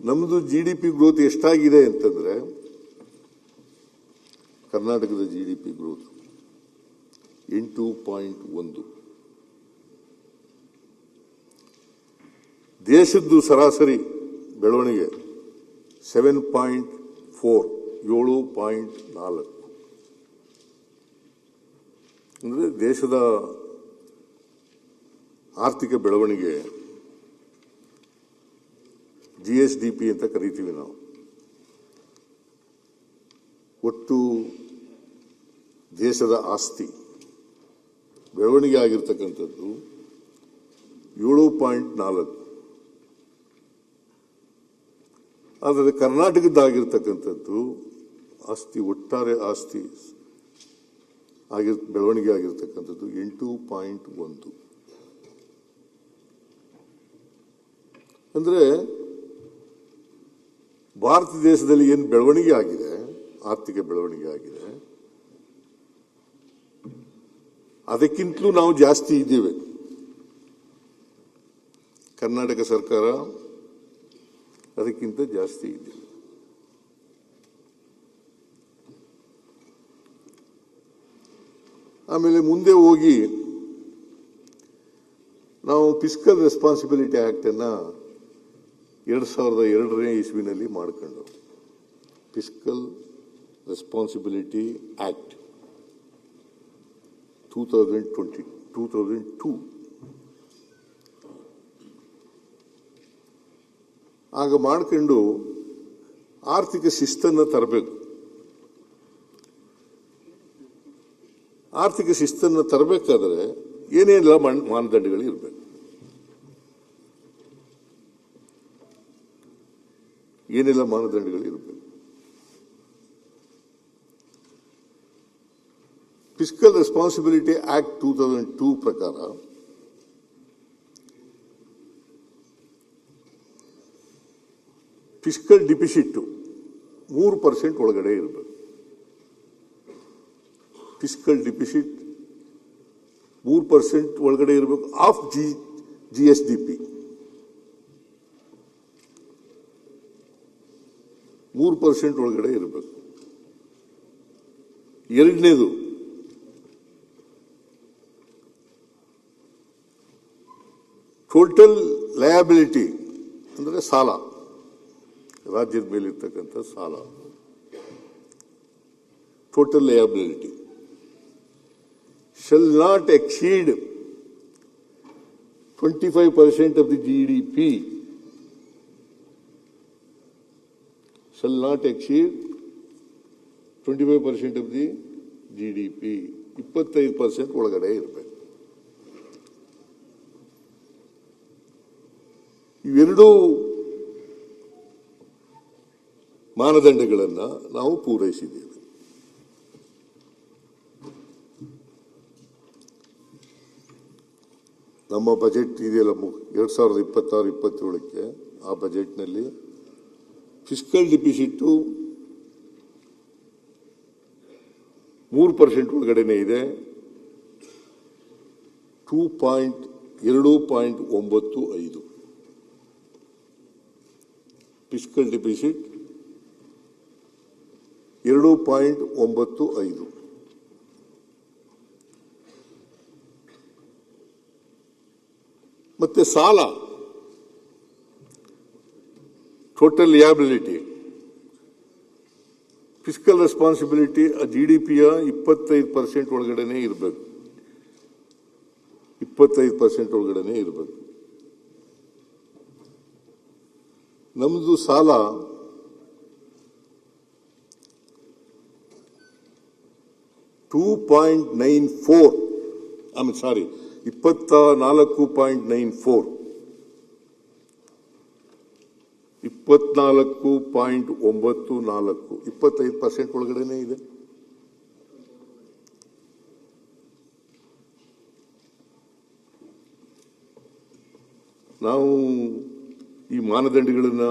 ನಮ್ಮದು GDP growth ಎಷ್ಟಾಗಿದೆ ಅಂತಂದ್ರೆ, ಕರ್ನಾಟಕದ GDP ಗ್ರೋತ್ 8.1, ದೇಶದ್ದು ಸರಾಸರಿ ಬೆಳವಣಿಗೆ 7.4, 7.4. ಅಂದರೆ ದೇಶದ ಆರ್ಥಿಕ ಬೆಳವಣಿಗೆ GSDP ಅಂತ ಕರಿತೀವಿ ನಾವು. ಒಟ್ಟು ದೇಶದ ಆಸ್ತಿ ಬೆಳವಣಿಗೆ ಆಗಿರ್ತಕ್ಕಂಥದ್ದು 7.4. ಆದರೆ ಕರ್ನಾಟಕದ್ದಾಗಿರ್ತಕ್ಕಂಥದ್ದು ಆಸ್ತಿ, ಒಟ್ಟಾರೆ ಆಸ್ತಿ ಬೆಳವಣಿಗೆ ಆಗಿರ್ತಕ್ಕಂಥದ್ದು 8.1. ಅಂದ್ರೆ ಭಾರತ ದೇಶದಲ್ಲಿ ಏನು ಬೆಳವಣಿಗೆ ಆಗಿದೆ, ಆರ್ಥಿಕ ಬೆಳವಣಿಗೆ ಆಗಿದೆ, ಅದಕ್ಕಿಂತಲೂ ನಾವು ಜಾಸ್ತಿ ಇದ್ದೇವೆ. ಕರ್ನಾಟಕ ಸರ್ಕಾರ ಅದಕ್ಕಿಂತ ಜಾಸ್ತಿ ಇದೆ. ಆಮೇಲೆ ಮುಂದೆ ಹೋಗಿ ನಾವು ಫಿಸ್ಕಲ್ ರೆಸ್ಪಾನ್ಸಿಬಿಲಿಟಿ ಆಕ್ಟ್ ಅನ್ನ 2002ನೇ ಇಸ್ವಿನಲ್ಲಿ ಮಾಡಿಕೊಂಡು, ಫಿಸ್ಕಲ್ ರೆಸ್ಪಾನ್ಸಿಬಿಲಿಟಿ ಆಕ್ಟ್ 2002 ಆಗ ಮಾಡ್ಕೊಂಡು ಆರ್ಥಿಕ ಶಿಸ್ತನ್ನು ತರಬೇಕು. ಆರ್ಥಿಕ ಶಿಸ್ತನ್ನು ತರಬೇಕಾದ್ರೆ ಏನೇನೆಲ್ಲ ಮಾನದಂಡಗಳು ಇರಬೇಕು, ಏನೆಲ್ಲ ಮಾನದಂಡಗಳು ಇರಬೇಕು. ಫಿಸ್ಕಲ್ ರೆಸ್ಪಾನ್ಸಿಬಿಲಿಟಿ ಆಕ್ಟ್ 2002 ಪ್ರಕಾರ ಫಿಸ್ಕಲ್ ಡಿಫಿಸಿಟ್ 3% ಒಳಗಡೆ ಇರಬೇಕು. ಫಿಸ್ಕಲ್ ಡಿಫಿಸಿಟ್ 3% ಒಳಗಡೆ ಇರಬೇಕು ಆಫ್ GSDP. 3% ಒಳಗಡೆ ಇರಬೇಕು. ಎರಡನೇದು, ಟೋಟಲ್ ಲಯಬಿಲಿಟಿ ಅಂದರೆ ಸಾಲ, ರಾಜ್ಯದ ಮೇಲಿರ್ತಕ್ಕಂಥ ಸಾಲ, total liability shall not exceed 25% of the GDP. Shall not exceed 25% of the GDP. 25% ಒಳಗಡೆ ಇರಬೇಕು. ಇವೆರಡೂ ಮಾನದಂಡಗಳನ್ನು ನಾವು ಪೂರೈಸಿದ್ದೇವೆ. ನಮ್ಮ ಬಜೆಟ್ ಇದೆಯಲ್ಲ 2026-27ಕ್ಕೆ, ಆ ಬಜೆಟ್ನಲ್ಲಿ ಫಿಸ್ಕಲ್ ಡಿಫಿಸಿಟ್ 3% ಒಳಗಡೆನೆ ಇದೆ. 2.95 ಫಿಸ್ಕಲ್ ಡಿಫಿಸಿಟ್ 2.95. ಮತ್ತೆ ಸಾಲ, ಟೋಟಲ್ ಲಿಯಾಬಿಲಿಟಿ, ಫಿಸ್ಕಲ್ ರೆಸ್ಪಾನ್ಸಿಬಿಲಿಟಿ GDPಯ 25% ಒಳಗಡೆನೆ ಇರಬೇಕು. 25% ಒಳಗಡೆನೆ ಇರಬೇಕು. ನಮ್ದು ಸಾಲ 24.94 24.94 25% ಒಳಗಡೆನೆ ಇದೆ. ನಾವು ಈ ಮಾನದಂಡಗಳನ್ನ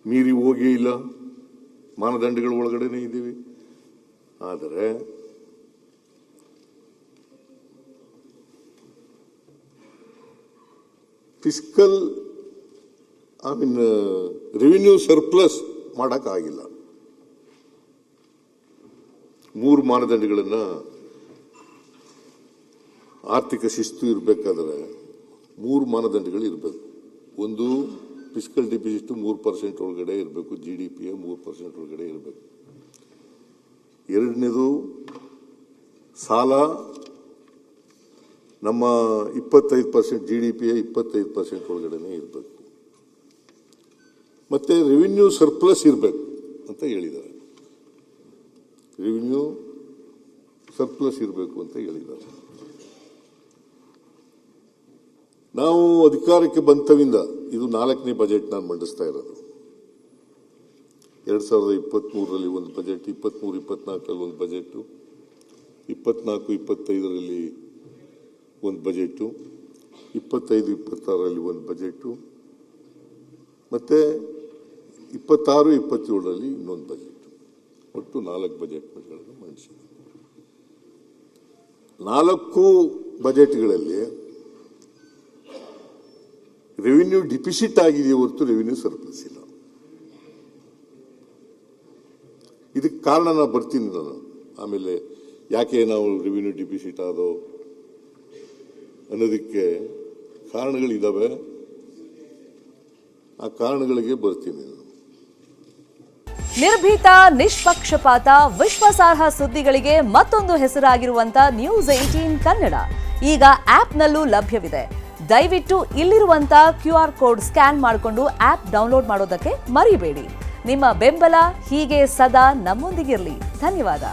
ಮೀರಿ ಹೋಗೇ ಇಲ್ಲ, ಮಾನದಂಡಗಳ ಒಳಗಡೆನೆ ಇದ್ದೀವಿ. ಆದರೆ ಫಿಸ್ಕಲ್ ರೆವಿನ್ಯೂ ಸರ್ಪ್ಲಸ್ ಮಾಡೋಕ್ಕಾಗಿಲ್ಲ. 3 ಮಾನದಂಡಗಳನ್ನು ಆರ್ಥಿಕ ಶಿಸ್ತು ಇರಬೇಕಾದ್ರೆ 3 ಮಾನದಂಡಗಳು ಇರಬೇಕು. ಒಂದು, ಫಿಸ್ಕಲ್ ಡೆಫಿಸಿಟ್ 3% ಒಳಗಡೆ ಇರಬೇಕು, GDP 3% ಒಳಗಡೆ ಇರಬೇಕು. ಎರಡನೇದು, ಸಾಲ ನಮ್ಮ 25% GDP 25% ಒಳಗಡೆ ಇರಬೇಕು. ಮತ್ತೆ ರೆವಿನ್ಯೂ ಸರ್ಪ್ಲಸ್ ಇರಬೇಕು ಅಂತ ಹೇಳಿದ್ದಾರೆ. ರೆವಿನ್ಯೂ ಸರ್ಪ್ಲಸ್ ಇರಬೇಕು ಅಂತ ಹೇಳಿದ್ದಾರೆ. ನಾವು ಅಧಿಕಾರಕ್ಕೆ ಬಂತವಿಂದ ಇದು 4ನೇ ಬಜೆಟ್ ನಾನು ಮಂಡಿಸ್ತಾ ಇರೋದು. 2023ರಲ್ಲಿ ಒಂದು ಬಜೆಟ್, 23-24ರಲ್ಲಿ ಒಂದು ಬಜೆಟ್, 24-25ರಲ್ಲಿ ಒಂದು ಬಜೆಟ್, 25-26ರಲ್ಲಿ ಒಂದು ಬಜೆಟ್, ಮತ್ತೆ 26-27ರಲ್ಲಿ ಇನ್ನೊಂದು ಬಜೆಟ್. ಒಟ್ಟು 4 ಬಜೆಟ್ಗಳನ್ನು ಮಂಡಿಸಿದೆ. 4 ಬಜೆಟ್ಗಳಲ್ಲಿ ರೆವಿನ್ಯೂ ಡಿಫಿಸಿಟ್ ಆಗಿದೆಯೇ ಹೊರತು ರೆವಿನ್ಯೂ ಸರ್ಪ್ಲಸ್ ಇಲ್ಲ. ಇದಕ್ಕೆ ಕಾರಣ ನಾನು ಬರ್ತೀನಿ ನಾನು ಆಮೇಲೆ, ಯಾಕೆ ನಾವು ರೆವಿನ್ಯೂ ಡಿಫಿಸಿಟ್ ಆದೋ ಅನ್ನೋದಕ್ಕೆ ಕಾರಣಗಳಿದ್ದಾವೆ. ಆ ಕಾರಣಗಳಿಗೆ ಬರ್ತೀನಿ ನಾನು. ನಿರ್ಭೀತ, ನಿಷ್ಪಕ್ಷಪಾತ, ವಿಶ್ವಾಸಾರ್ಹ ಸುದ್ದಿಗಳಿಗೆ ಮತ್ತೊಂದು ಹೆಸರಾಗಿರುವಂತ ನ್ಯೂಸ್ 18 ಕನ್ನಡ ಈಗ ಆಪ್ನಲ್ಲೂ ಲಭ್ಯವಿದೆ. ದಯವಿಟ್ಟು ಇಲ್ಲಿರುವಂತ QR ಕೋಡ್ ಸ್ಕ್ಯಾನ್ ಮಾಡಿಕೊಂಡು ಆಪ್ ಡೌನ್ಲೋಡ್ ಮಾಡೋದಕ್ಕೆ ಮರಿಬೇಡಿ. ನಿಮ್ಮ ಬೆಂಬಲ ಹೀಗೆ ಸದಾ ನಮ್ಮೊಂದಿಗಿರಲಿ. ಧನ್ಯವಾದ.